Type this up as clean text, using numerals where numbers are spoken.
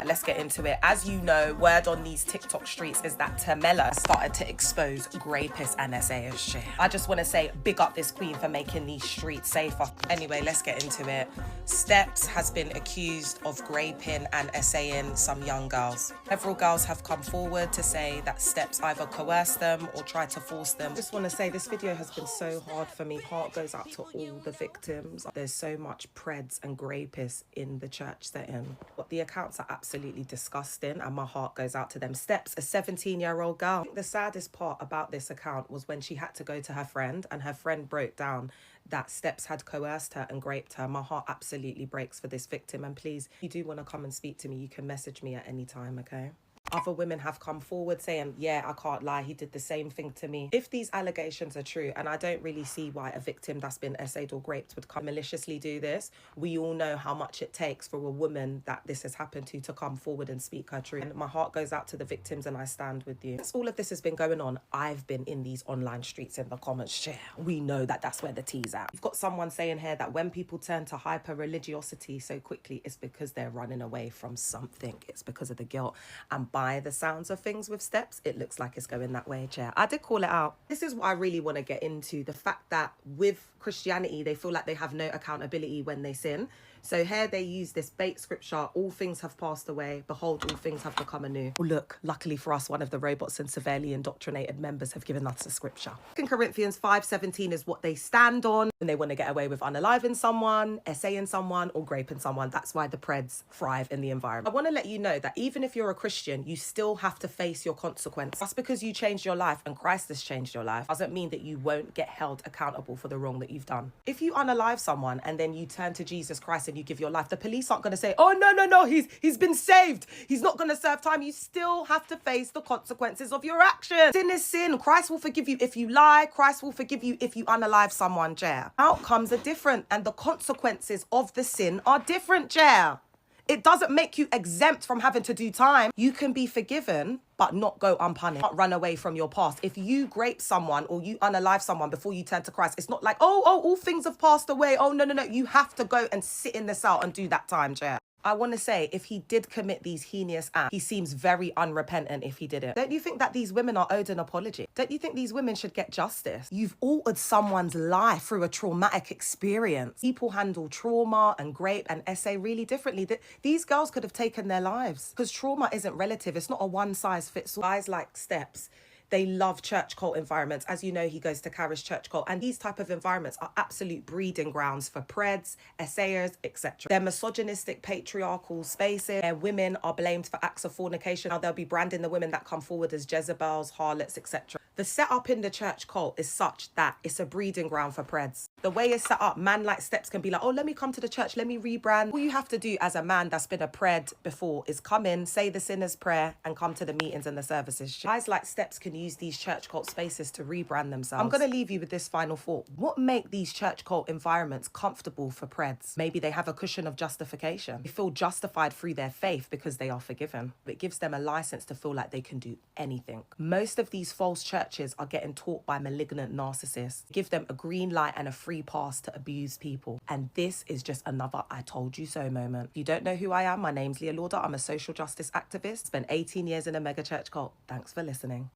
Right, let's get into it. As you know, word on these TikTok streets is that Tamela started to expose rapists and essayers shit. I just want to say big up this queen for making these streets safer. Anyway, let's get into it. Steps has been accused of raping and essaying some young girls. Several girls have come forward to say that Steps either coerced them or tried to force them. Just want to say this video has been so hard for me. Heart goes out to all the victims. There's so much preds and rapists in the church setting. But the accounts are absolutely disgusting and my heart goes out to them. Steps, a 17-year-old girl. I think the saddest part about this account was when she had to go to her friend and her friend broke down that Steps had coerced her and raped her. My heart absolutely breaks for this victim. And please, if you do want to come and speak to me, you can message me at any time, okay? Other women have come forward saying, yeah, I can't lie, he did the same thing to me. If these allegations are true, and I don't really see why a victim that's been essayed or raped would come maliciously do this, we all know how much it takes for a woman that this has happened to come forward and speak her truth. And my heart goes out to the victims and I stand with you. Since all of this has been going on, I've been in these online streets in the comments. Yeah, we know that that's where the tea's at. You've got someone saying here that when people turn to hyper-religiosity so quickly, it's because they're running away from something. It's because of the guilt. And by the sounds of things with Steps, it looks like it's going that way, chair. I did call it out. This is what I really want to get into. The fact that with Christianity, they feel like they have no accountability when they sin. So here they use this bait scripture, all things have passed away, behold, all things have become anew. Oh, look, luckily for us, one of the robots and severely indoctrinated members have given us a scripture. 2 Corinthians 5:17 is what they stand on when they want to get away with unaliving someone, essaying someone, or raping someone. That's why the preds thrive in the environment. I want to let you know that even if you're a Christian, you still have to face your consequence. Just because you changed your life and Christ has changed your life doesn't mean that you won't get held accountable for the wrong that you've done. If you unalive someone and then you turn to Jesus Christ and you give your life, the police aren't going to say, oh, no, he's been saved, he's not going to serve time. You still have to face the consequences of your actions. Sin is sin. Christ will forgive you if you lie. Christ will forgive you if you unalive someone, Jer. Outcomes are different and the consequences of the sin are different, Jer. It doesn't make you exempt from having to do time. You can be forgiven, but not go unpunished. Not run away from your past. If you rape someone or you unalive someone before you turn to Christ, it's not like, oh, all things have passed away. Oh, no. You have to go and sit in the cell and do that time, Chair. I want to say, if he did commit these heinous acts, he seems very unrepentant if he did it. Don't you think that these women are owed an apology? Don't you think these women should get justice? You've altered someone's life through a traumatic experience. People handle trauma and rape and essay really differently. These girls could have taken their lives because trauma isn't relative. It's not a one-size-fits-all. Guys like Steps, they love church cult environments. As you know, he goes to Carish church cult. And these type of environments are absolute breeding grounds for preds, essayers, etc. They're misogynistic, patriarchal spaces where women are blamed for acts of fornication. Now they'll be branding the women that come forward as Jezebels, harlots, etc. The setup in the church cult is such that it's a breeding ground for preds. The way it's set up, man like Steps can be like, oh, let me come to the church, let me rebrand. All you have to do as a man that's been a pred before is come in, say the sinner's prayer, and come to the meetings and the services. Guys like Steps can use these church cult spaces to rebrand themselves. I'm going to leave you with this final thought. What make these church cult environments comfortable for preds? Maybe they have a cushion of justification. They feel justified through their faith because they are forgiven. It gives them a license to feel like they can do anything. Most of these false churches are getting taught by malignant narcissists. Give them a green light and a free pass to abuse people. And this is just another I told you so moment. If you don't know who I am, my name's Leah Lauder. I'm a social justice activist. Spent 18 years in a mega church cult. Thanks for listening.